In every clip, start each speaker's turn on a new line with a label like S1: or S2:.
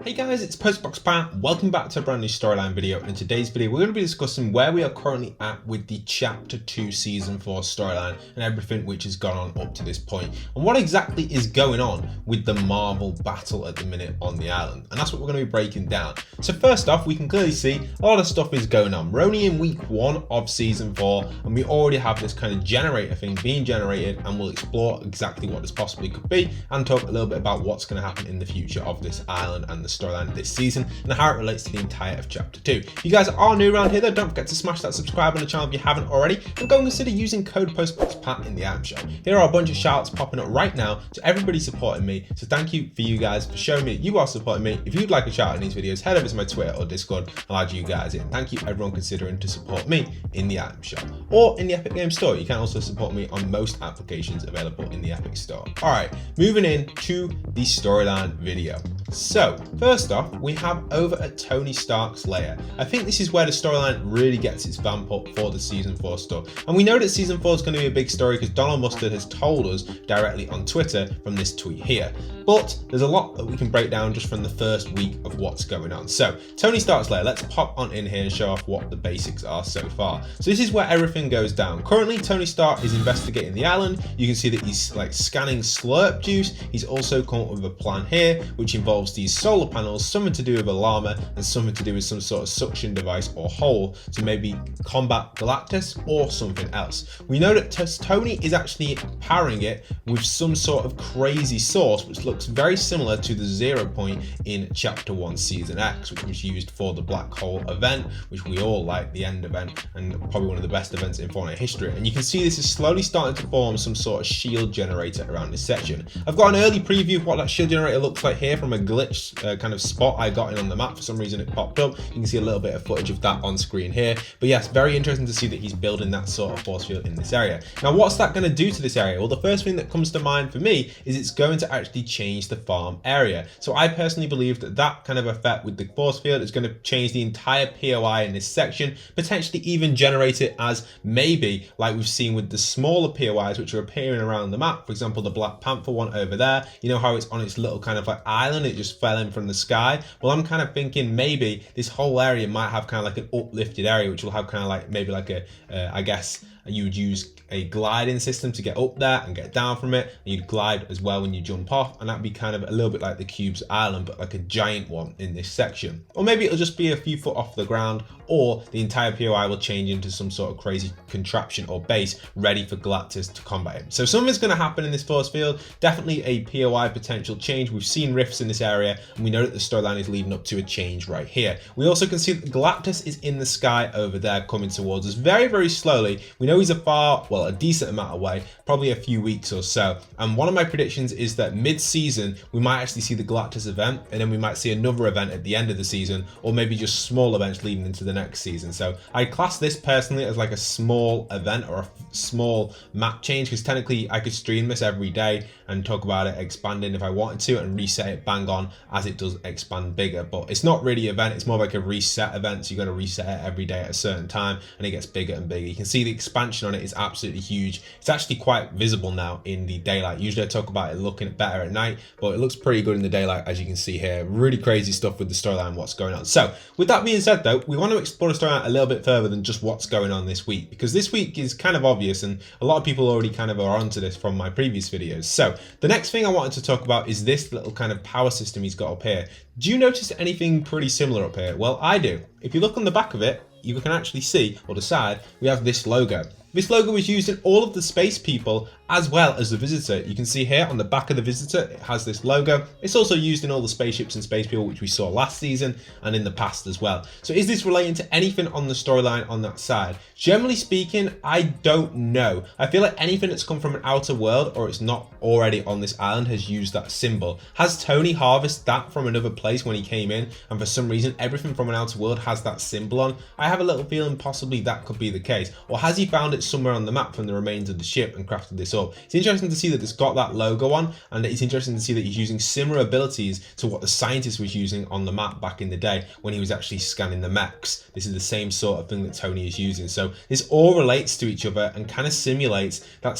S1: Hey guys, it's Postboxpat. Welcome back to a brand new storyline video. In today's video, we're going to be discussing where we are currently at with the Chapter 2 Season 4 storyline and everything which has gone on up to this point, and what exactly is going on with the Marvel battle at the minute on the island. And that's what we're going to be breaking down. So first off, we can clearly see a lot of stuff is going on. We're only in week 1 of Season 4, and we already have this kind of generator thing being generated, and we'll explore exactly what this possibly could be and talk a little bit about what's going to happen in the future of this island and the storyline this season and how it relates to the entire of Chapter 2. If you guys are new around here though, don't forget to smash that subscribe on the channel if you haven't already, and go and consider using code Postboxpat in the item shop. Here are a bunch of shoutouts popping up right now to everybody supporting me, so thank you for you guys for showing me that you are supporting me. If you'd like a shout out in these videos, head over to my Twitter or Discord, I'll add you guys in. Thank you everyone considering to support me in the item shop or in the Epic Games Store. You can also support me on most applications available in the Epic Store. Alright, moving in to the storyline video. So first off, we have over at Tony Stark's lair. I think this is where the storyline really gets its vamp up for the Season 4 stuff. And we know that Season 4 is going to be a big story because Donald Mustard has told us directly on Twitter from this tweet here. But there's a lot that we can break down just from the first week of what's going on. So Tony Stark's lair, let's pop on in here and show off what the basics are so far. So this is where everything goes down. Currently, Tony Stark is investigating the island. You can see that he's like scanning slurp juice. He's also come up with a plan here, which involves these solar panels, something to do with a llama and something to do with some sort of suction device or hole to maybe combat Galactus or something else. We know that Tony is actually powering it with some sort of crazy source which looks very similar to the 0 point in Chapter 1 Season X, which was used for the black hole event, which we all like, the end event, and probably one of the best events in Fortnite history. And you can see this is slowly starting to form some sort of shield generator around this section. I've got an early preview of what that shield generator looks like here from a glitch kind of spot I got in on the map. For some reason it popped up. You can see a little bit of footage of that on screen here. But yes, very interesting to see that he's building that sort of force field in this area. Now what's that going to do to this area? Well, the first thing that comes to mind for me is it's going to actually change the farm area. So I personally believe that that kind of effect with the force field is going to change the entire POI in this section, potentially even generate it as maybe like we've seen with the smaller POIs which are appearing around the map. For example, the Black Panther one over there, you know how it's on its little kind of like island, it just fell in from the sky. Well, I'm kind of thinking maybe this whole area might have kind of like an uplifted area which will have kind of like maybe like a I guess you would use a gliding system to get up there and get down from it, and you'd glide as well when you jump off, and that'd be kind of a little bit like the Cube's island but like a giant one in this section. Or maybe it'll just be a few foot off the ground, or the entire POI will change into some sort of crazy contraption or base ready for Galactus to combat him. So something's going to happen in this force field, definitely a POI potential change. We've seen rifts in this area and we know that the storyline is leading up to a change right here. We also can see that Galactus is in the sky over there coming towards us very, very slowly. We know he's a decent amount away, probably a few weeks or so. And one of my predictions is that mid-season we might actually see the Galactus event, and then we might see another event at the end of the season, or maybe just small events leading into the next season. So I class this personally as like a small event or a small map change, because technically I could stream this every day and talk about it expanding if I wanted to and reset it bang on as it does expand bigger. But it's not really an event, it's more like a reset event. So you got to reset it every day at a certain time and it gets bigger and bigger. You can see the expansion on it is absolutely huge. It's actually quite visible now in the daylight. Usually I talk about it looking better at night, but it looks pretty good in the daylight, as you can see here. Really crazy stuff with the storyline, what's going on. So with that being said though, we want to explore the storyline a little bit further than just what's going on this week, because this week is kind of obvious and a lot of people already kind of are onto this from my previous videos. So the next thing I wanted to talk about is this little kind of power system he's got up here. Do you notice anything pretty similar up here? Well, I do. If you look on the back of it, you can actually see, or the side, we have this logo. This logo is used in all of the space people as well as the visitor. You can see here on the back of the visitor, it has this logo. It's also used in all the spaceships and space people, which we saw last season and in the past as well. So is this relating to anything on the storyline on that side? Generally speaking, I don't know. I feel like anything that's come from an outer world or it's not already on this island has used that symbol. Has Tony harvested that from another place when he came in, and for some reason everything from an outer world has that symbol on? I have a little feeling possibly that could be the case. Or has he found it somewhere on the map from the remains of the ship and crafted this up. It's interesting to see that it's got that logo on, and it's interesting to see that he's using similar abilities to what the scientist was using on the map back in the day when he was actually scanning the mechs. This is the same sort of thing that Tony is using. So this all relates to each other and kind of simulates that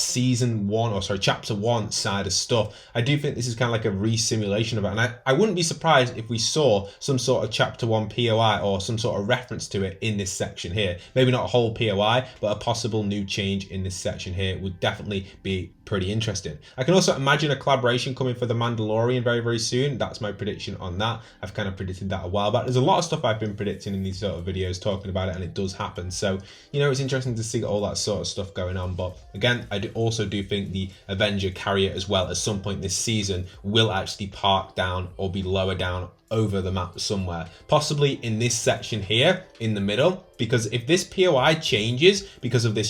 S1: chapter 1 side of stuff. I do think this is kind of like a re-simulation of it, and I wouldn't be surprised if we saw some sort of chapter 1 POI or some sort of reference to it in this section here. Maybe not a whole POI, but a possible new change in this section here would definitely be pretty interesting. I can also imagine a collaboration coming for The Mandalorian very, very soon. That's my prediction on that. I've kind of predicted that a while back. There's a lot of stuff I've been predicting in these sort of videos talking about it, and it does happen. So, you know, it's interesting to see all that sort of stuff going on. But again, I also do think the Avenger carrier as well at some point this season will actually park down or be lower down over the map somewhere, possibly in this section here in the middle, because if this POI changes because of this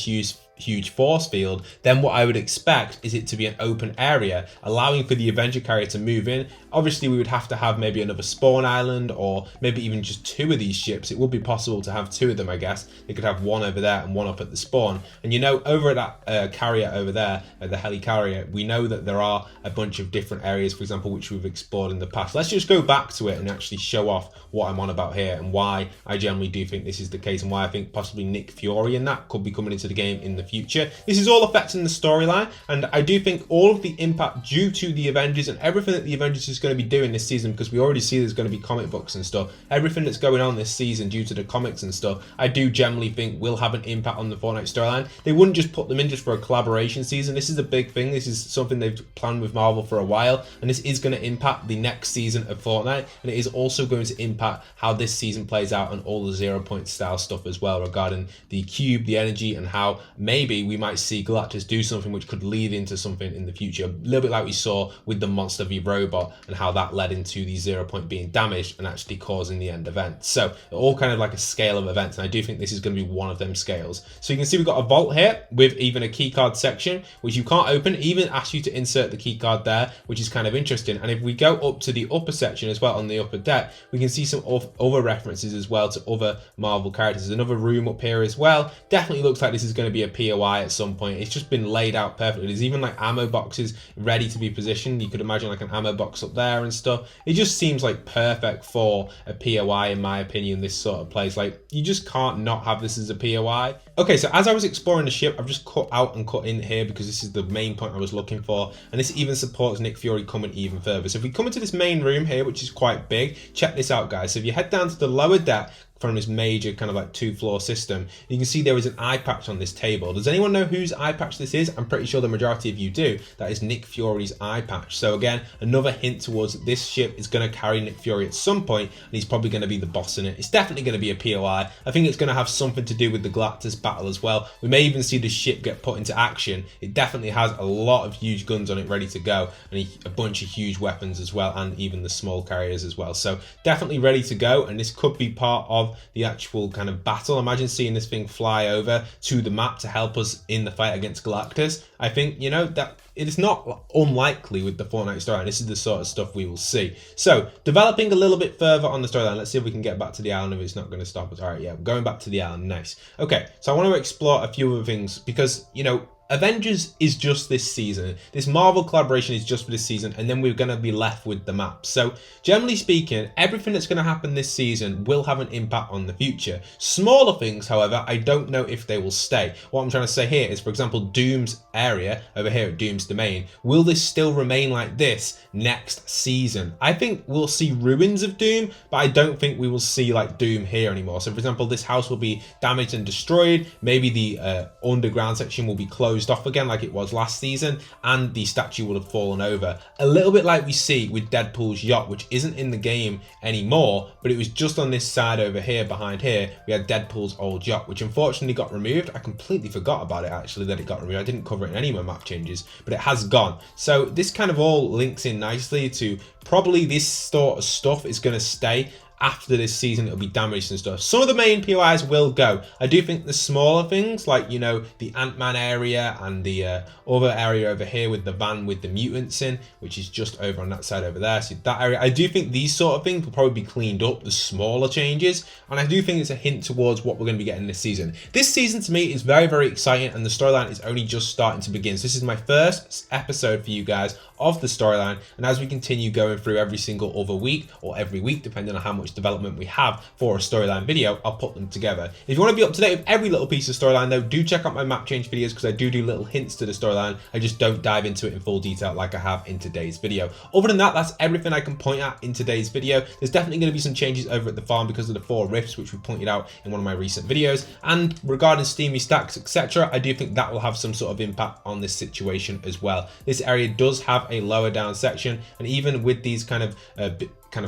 S1: huge force field, then what I would expect is it to be an open area, allowing for the Avenger carrier to move in. Obviously, we would have to have maybe another spawn island, or maybe even just 2 of these ships. It would be possible to have 2 of them, I guess. They could have 1 over there and 1 up at the spawn. And you know, over at that carrier over there, the heli carrier, we know that there are a bunch of different areas, for example, which we've explored in the past. Let's just go back to it and actually show off what I'm on about here and why I generally do think this is the case, and why I think possibly Nick Fury and that could be coming into the game in the future. This is all affecting the storyline, and I do think all of the impact due to the Avengers and everything that the Avengers is going to be doing this season, because we already see there's going to be comic books and stuff, everything that's going on this season due to the comics and stuff, I do generally think will have an impact on the Fortnite storyline. They wouldn't just put them in just for a collaboration season. This is a big thing. This is something they've planned with Marvel for a while, and this is going to impact the next season of Fortnite, and it is also going to impact how this season plays out and all the 0 point style stuff as well, regarding the cube, the energy, and how maybe we might see Galactus do something which could lead into something in the future, a little bit like we saw with the Monster v Robot, and how that led into the 0 point being damaged and actually causing the end event. So all kind of like a scale of events, and I do think this is going to be one of them scales. So you can see we've got a vault here with even a keycard section which you can't open, it even asks you to insert the keycard there, which is kind of interesting. And if we go up to the upper section as well, on the upper deck, we can see some other references as well to other Marvel characters. There's another room up here as well. Definitely looks like this is going to be a POI at some point. It's just been laid out perfectly. There's even like ammo boxes ready to be positioned. You could imagine like an ammo box up there and stuff. It just seems like perfect for a POI in my opinion, this sort of place. Like, you just can't not have this as a POI. Okay, so as I was exploring the ship, I've just cut out and cut in here because this is the main point I was looking for, and this even supports Nick Fury coming even further. So if we come into this main room here, which is quite big, check this out guys. So if you head down to the lower deck from this major kind of like 2-floor system, you can see there is an eye patch on this table. Does anyone know whose eye patch this is? I'm pretty sure the majority of you do. That is Nick Fury's eye patch. So again, another hint towards this ship is going to carry Nick Fury at some point, and he's probably going to be the boss in it. It's definitely going to be a POI. I think it's going to have something to do with the Galactus battle as well. We may even see the ship get put into action. It definitely has a lot of huge guns on it ready to go, and a bunch of huge weapons as well, and even the small carriers as well. So definitely ready to go, and this could be part of the actual kind of battle. Imagine seeing this thing fly over to the map to help us in the fight against Galactus. I think, you know, that it is not unlikely with the Fortnite storyline. This is the sort of stuff we will see. So developing a little bit further on the storyline, let's see if we can get back to the island if it's not going to stop us. All right, yeah, we're going back to the island. Nice. Okay, so I want to explore a few other things because, you know, Avengers is just this season. This Marvel collaboration is just for this season, and then we're going to be left with the map. So generally speaking, everything that's going to happen this season will have an impact on the future. Smaller things, however, I don't know if they will stay. What I'm trying to say here is, for example, Doom's area over here at Doom's domain. Will this still remain like this next season? I think we'll see ruins of Doom, but I don't think we will see like Doom here anymore. So for example, this house will be damaged and destroyed. Maybe the underground section will be closed off again like it was last season, and the statue would have fallen over, a little bit like we see with Deadpool's yacht, which isn't in the game anymore, but it was just on this side over here. Behind here we had Deadpool's old yacht, which unfortunately got removed. I completely forgot about it actually, that it got removed. I didn't cover it in any of my map changes, but it has gone. So this kind of all links in nicely to probably this sort of stuff is going to stay after this season it'll be damaged and stuff. Some of the main POIs will go. I do think the smaller things, like, you know, the Ant-Man area and the other area over here with the van with the mutants in, which is just over on that side over there. So that area, I do think these sort of things will probably be cleaned up, the smaller changes, and I do think it's a hint towards what we're going to be getting this season. This season to me is very, very exciting, and the storyline is only just starting to begin. So this is my first episode for you guys of the storyline, and as we continue going through every single other week or every week, depending on how much development we have for a storyline video, I'll put them together. If you want to be up to date with every little piece of storyline though, do check out my map change videos, because I do little hints to the storyline. I just don't dive into it in full detail like I have in today's video. Other than that, that's everything I can point at in today's video. There's definitely going to be some changes over at the farm because of the 4 rifts, which we pointed out in one of my recent videos, and regarding steamy stacks, etc., I do think that will have some sort of impact on this situation as well. This area does have a lower down section, and even with these kind of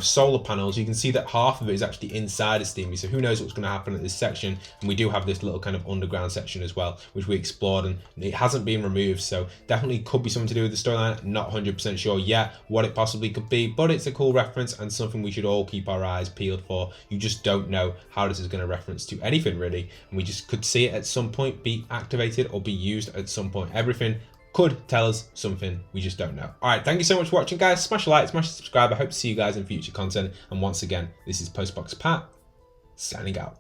S1: solar panels, you can see that half of it is actually inside of Steamy, so who knows what's going to happen at this section. And we do have this little kind of underground section as well, which we explored, and it hasn't been removed, so definitely could be something to do with the storyline. Not 100% sure yet what it possibly could be, but it's a cool reference and something we should all keep our eyes peeled for. You just don't know how this is going to reference to anything really, and we just could see it at some point be activated or be used at some point. Everything could tell us something, we just don't know. All right, thank you so much for watching, guys. Smash a like, smash a subscribe. I hope to see you guys in future content, and once again, this is Postboxpat signing out.